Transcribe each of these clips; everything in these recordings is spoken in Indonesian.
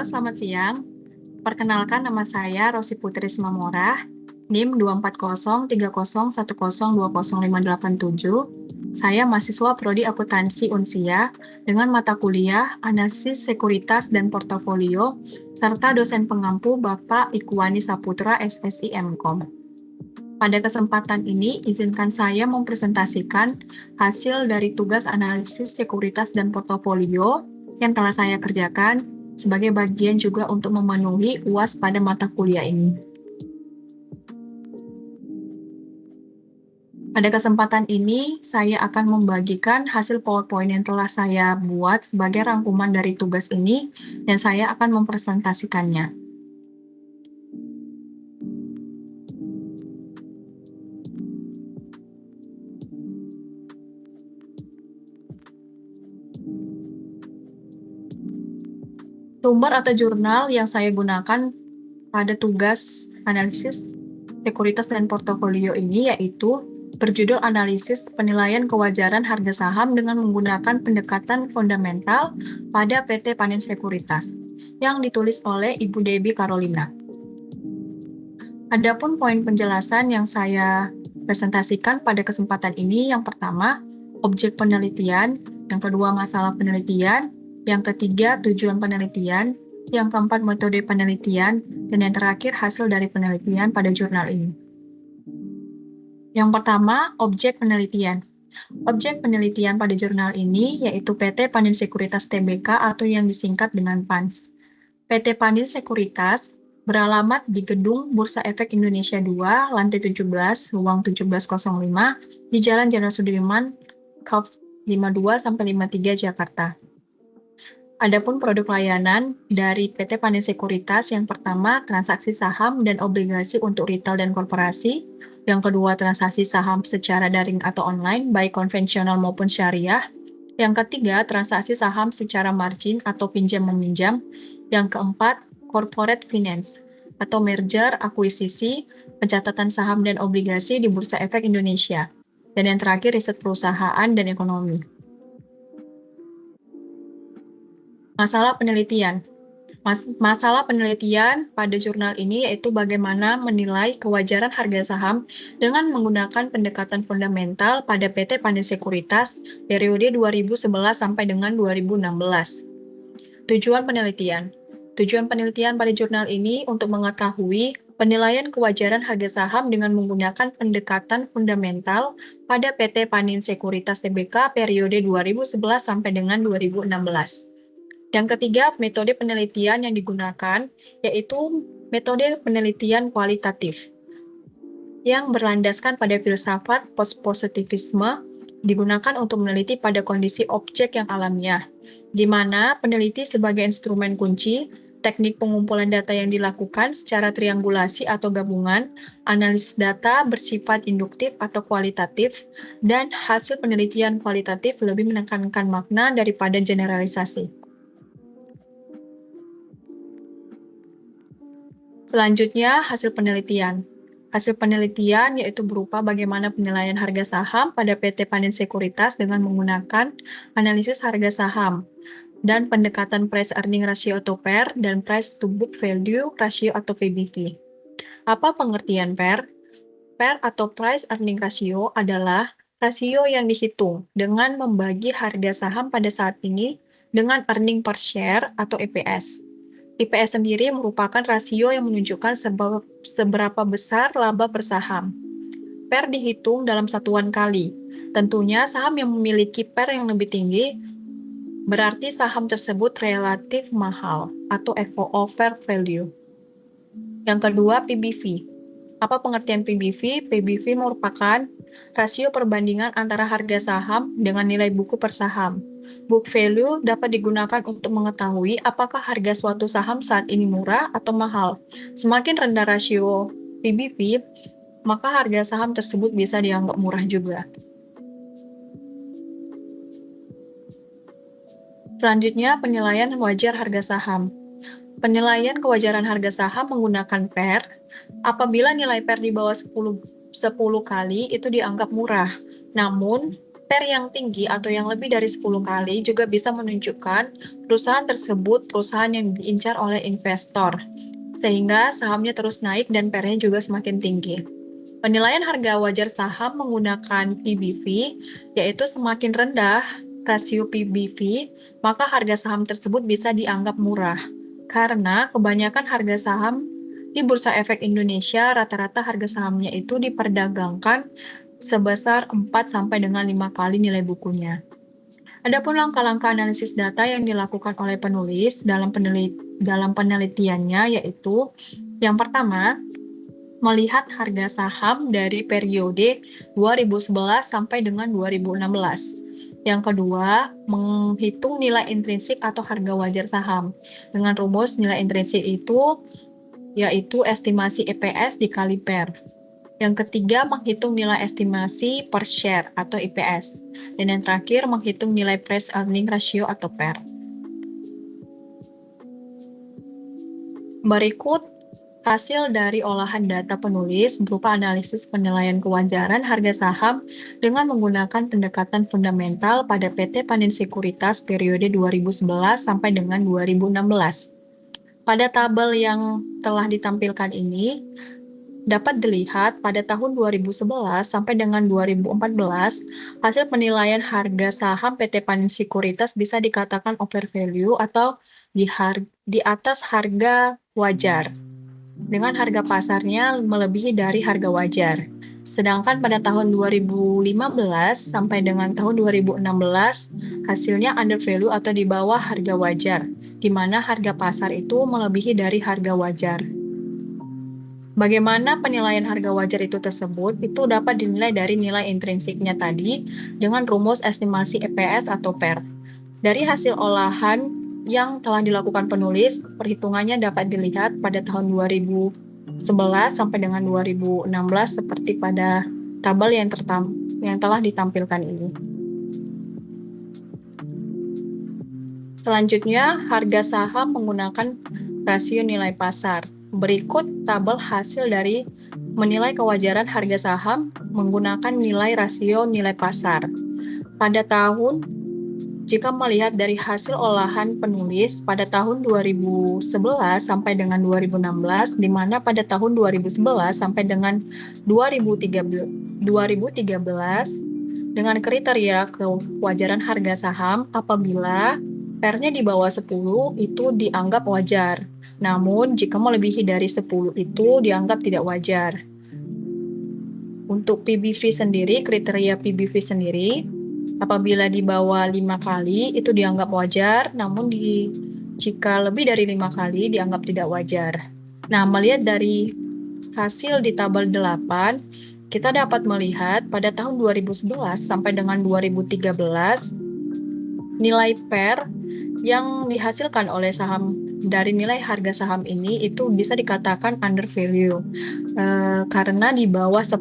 selamat siang. Perkenalkan nama saya Rosi Putri Simamora, NIM 2403010205887. Saya mahasiswa Prodi Akuntansi Unsia dengan mata kuliah Analisis Sekuritas dan Portofolio serta dosen pengampu Bapak Ikhwani Saputra SSI MKom. Pada kesempatan ini, izinkan saya mempresentasikan hasil dari tugas analisis sekuritas dan portofolio yang telah saya kerjakan sebagai bagian juga untuk memenuhi UAS pada mata kuliah ini. Pada kesempatan ini, saya akan membagikan hasil PowerPoint yang telah saya buat sebagai rangkuman dari tugas ini, dan saya akan mempresentasikannya. Sumber atau jurnal yang saya gunakan pada tugas analisis sekuritas dan portofolio ini yaitu berjudul Analisis Penilaian Kewajaran Harga Saham dengan menggunakan pendekatan fundamental pada PT Panin Sekuritas yang ditulis oleh Ibu Debbie Carolina. Adapun poin penjelasan yang saya presentasikan pada kesempatan ini, yang pertama, objek penelitian, yang kedua, masalah penelitian, yang ketiga, tujuan penelitian, yang keempat, metode penelitian, dan yang terakhir, hasil dari penelitian pada jurnal ini. Yang pertama, objek penelitian. Objek penelitian pada jurnal ini yaitu PT Panin Sekuritas Tbk atau yang disingkat dengan PANS. PT Panin Sekuritas beralamat di Gedung Bursa Efek Indonesia 2, lantai 17, ruang 1705, di Jalan Jenderal Sudirman, Kaf 52-53 Jakarta. Adapun produk layanan dari PT Panin Sekuritas yang pertama, transaksi saham dan obligasi untuk retail dan korporasi. Yang kedua, transaksi saham secara daring atau online, baik konvensional maupun syariah. Yang ketiga, transaksi saham secara margin atau pinjam-meminjam. Yang keempat, corporate finance atau merger, akuisisi, pencatatan saham dan obligasi di Bursa Efek Indonesia. Dan yang terakhir, riset perusahaan dan ekonomi. Masalah penelitian. Masalah penelitian pada jurnal ini yaitu bagaimana menilai kewajaran harga saham dengan menggunakan pendekatan fundamental pada PT Panin Sekuritas periode 2011 sampai dengan 2016. Tujuan penelitian. Tujuan penelitian pada jurnal ini untuk mengetahui penilaian kewajaran harga saham dengan menggunakan pendekatan fundamental pada PT Panin Sekuritas Tbk periode 2011 sampai dengan 2016. Yang ketiga, metode penelitian yang digunakan yaitu metode penelitian kualitatif yang berlandaskan pada filsafat post-positivisme digunakan untuk meneliti pada kondisi objek yang alamiah, di mana peneliti sebagai instrumen kunci, teknik pengumpulan data yang dilakukan secara triangulasi atau gabungan, analisis data bersifat induktif atau kualitatif, dan hasil penelitian kualitatif lebih menekankan makna daripada generalisasi. Selanjutnya, hasil penelitian. Hasil penelitian yaitu berupa bagaimana penilaian harga saham pada PT Panin Sekuritas dengan menggunakan analisis harga saham dan pendekatan price earning ratio atau PER dan price to book value ratio atau PBV. Apa pengertian PER? PER atau price earning ratio adalah rasio yang dihitung dengan membagi harga saham pada saat ini dengan earning per share atau EPS. IPS sendiri merupakan rasio yang menunjukkan seberapa besar laba per saham. PER dihitung dalam satuan kali. Tentunya saham yang memiliki PER yang lebih tinggi berarti saham tersebut relatif mahal atau FOO fair value. Yang kedua, PBV. Apa pengertian PBV? PBV merupakan rasio perbandingan antara harga saham dengan nilai buku per saham. Book value dapat digunakan untuk mengetahui apakah harga suatu saham saat ini murah atau mahal. Semakin rendah rasio PBV, maka harga saham tersebut bisa dianggap murah juga. Selanjutnya, penilaian wajar harga saham. Penilaian kewajaran harga saham menggunakan PER. Apabila nilai PER di bawah 10 kali itu dianggap murah. Namun, PER yang tinggi atau yang lebih dari 10 kali juga bisa menunjukkan perusahaan tersebut perusahaan yang diincar oleh investor, sehingga sahamnya terus naik dan PER-nya juga semakin tinggi. Penilaian harga wajar saham menggunakan PBV, yaitu semakin rendah rasio PBV, maka harga saham tersebut bisa dianggap murah. Karena kebanyakan harga saham di Bursa Efek Indonesia, rata-rata harga sahamnya itu diperdagangkan sebesar 4 sampai dengan 5 kali nilai bukunya. Adapun langkah-langkah analisis data yang dilakukan oleh penulis dalam penelitiannya yaitu yang pertama, melihat harga saham dari periode 2011 sampai dengan 2016. Yang kedua, menghitung nilai intrinsik atau harga wajar saham. Dengan rumus nilai intrinsik itu yaitu estimasi EPS dikali PER. Yang ketiga, menghitung nilai estimasi per share atau IPS. Dan yang terakhir, menghitung nilai price earning ratio atau PER. Berikut hasil dari olahan data penulis berupa analisis penilaian kewajaran harga saham dengan menggunakan pendekatan fundamental pada PT Panin Sekuritas periode 2011 sampai dengan 2016. Pada tabel yang telah ditampilkan ini, dapat dilihat pada tahun 2011 sampai dengan 2014, hasil penilaian harga saham PT Panin Sekuritas bisa dikatakan overvalue atau di atas harga wajar, dengan harga pasarnya melebihi dari harga wajar. Sedangkan pada tahun 2015 sampai dengan tahun 2016, hasilnya undervalue atau di bawah harga wajar, di mana harga pasar itu melebihi dari harga wajar. Bagaimana penilaian harga wajar itu tersebut? Itu dapat dinilai dari nilai intrinsiknya tadi dengan rumus estimasi EPS atau PER. Dari hasil olahan yang telah dilakukan penulis, perhitungannya dapat dilihat pada tahun 2011 sampai dengan 2016 seperti pada tabel yang telah ditampilkan ini. Selanjutnya, harga saham menggunakan rasio nilai pasar. Berikut tabel hasil dari menilai kewajaran harga saham menggunakan nilai rasio nilai pasar. Jika melihat dari hasil olahan penulis pada tahun 2011 sampai dengan 2016, di mana pada tahun 2011 sampai dengan 2013 dengan kriteria kewajaran harga saham apabila PER-nya di bawah 10 itu dianggap wajar. Namun, jika melebihi dari 10 itu dianggap tidak wajar. Untuk PBV sendiri, kriteria PBV sendiri, apabila di bawah 5 kali itu dianggap wajar, namun jika lebih dari 5 kali dianggap tidak wajar. Nah, melihat dari hasil di tabel 8, kita dapat melihat pada tahun 2011 sampai dengan 2013, nilai PER yang dihasilkan oleh saham dari nilai harga saham ini itu bisa dikatakan undervalue karena di bawah 10.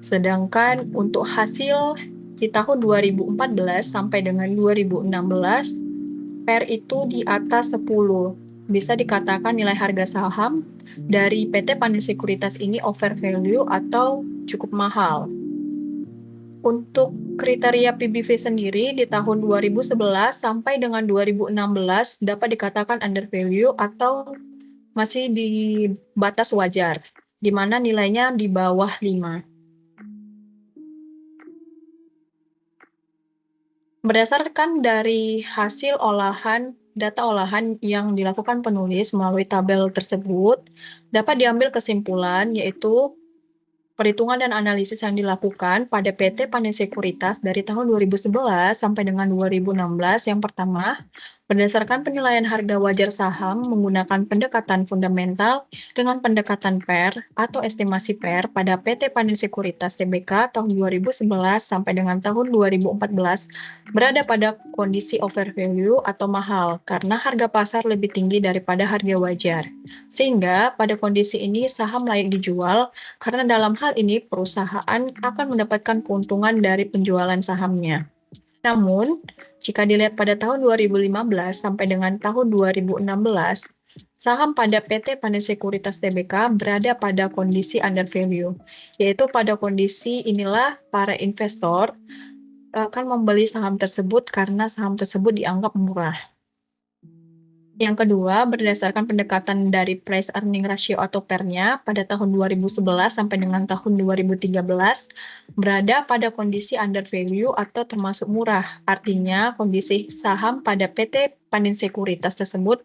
Sedangkan untuk hasil di tahun 2014 sampai dengan 2016, PER itu di atas 10. Bisa dikatakan nilai harga saham dari PT Panin Sekuritas ini overvalue atau cukup mahal. Untuk kriteria PBV sendiri di tahun 2011 sampai dengan 2016 dapat dikatakan undervalue atau masih di batas wajar, di mana nilainya di bawah 5. Berdasarkan dari hasil data olahan yang dilakukan penulis melalui tabel tersebut, dapat diambil kesimpulan yaitu perhitungan dan analisis yang dilakukan pada PT Panin Sekuritas dari tahun 2011 sampai dengan 2016 yang pertama, berdasarkan penilaian harga wajar saham menggunakan pendekatan fundamental dengan pendekatan PER atau estimasi PER pada PT Panin Sekuritas Tbk tahun 2011 sampai dengan tahun 2014 berada pada kondisi overvalue atau mahal karena harga pasar lebih tinggi daripada harga wajar. Sehingga pada kondisi ini saham layak dijual karena dalam hal ini perusahaan akan mendapatkan keuntungan dari penjualan sahamnya. Namun, jika dilihat pada tahun 2015 sampai dengan tahun 2016, saham pada PT Panin Sekuritas Tbk berada pada kondisi undervalue, yaitu pada kondisi inilah para investor akan membeli saham tersebut karena saham tersebut dianggap murah. Yang kedua, berdasarkan pendekatan dari price earning ratio atau PER-nya pada tahun 2011 sampai dengan tahun 2013 berada pada kondisi under value atau termasuk murah. Artinya, kondisi saham pada PT Panin Sekuritas tersebut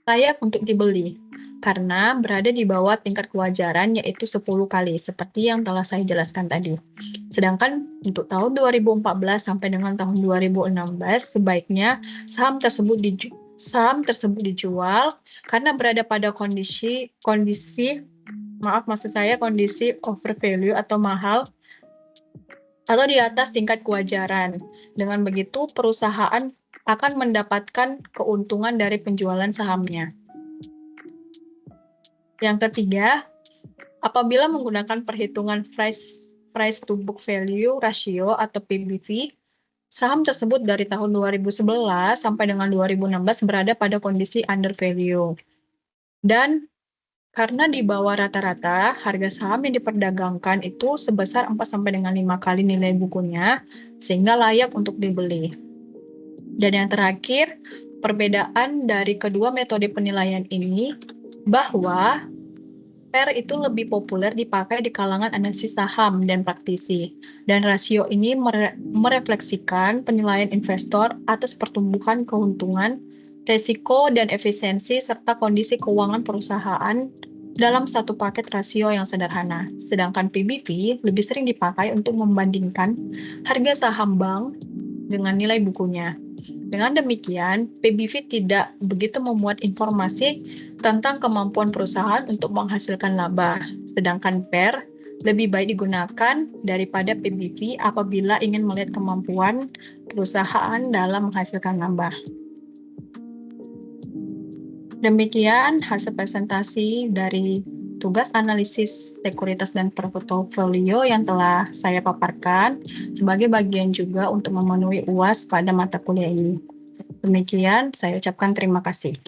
layak untuk dibeli karena berada di bawah tingkat kewajaran yaitu 10 kali seperti yang telah saya jelaskan tadi. Sedangkan untuk tahun 2014 sampai dengan tahun 2016 sebaiknya saham tersebut dijual karena berada pada kondisi overvalue atau mahal atau di atas tingkat kewajaran. Dengan begitu perusahaan akan mendapatkan keuntungan dari penjualan sahamnya. Yang ketiga, apabila menggunakan perhitungan price to book value ratio atau PBV, saham tersebut dari tahun 2011 sampai dengan 2016 berada pada kondisi under value. Dan karena di bawah rata-rata, harga saham yang diperdagangkan itu sebesar 4 sampai dengan 5 kali nilai bukunya, sehingga layak untuk dibeli. Dan yang terakhir, perbedaan dari kedua metode penilaian ini bahwa PER itu lebih populer dipakai di kalangan analisis saham dan praktisi. Dan rasio ini merefleksikan penilaian investor atas pertumbuhan keuntungan, resiko, dan efisiensi serta kondisi keuangan perusahaan dalam satu paket rasio yang sederhana. Sedangkan PBV lebih sering dipakai untuk membandingkan harga saham bank dengan nilai bukunya. Dengan demikian, PBV tidak begitu memuat informasi tentang kemampuan perusahaan untuk menghasilkan laba, sedangkan PER lebih baik digunakan daripada PBV apabila ingin melihat kemampuan perusahaan dalam menghasilkan laba. Demikian hasil presentasi dari tugas analisis sekuritas dan portofolio yang telah saya paparkan sebagai bagian juga untuk memenuhi UAS pada mata kuliah ini. Demikian, saya ucapkan terima kasih.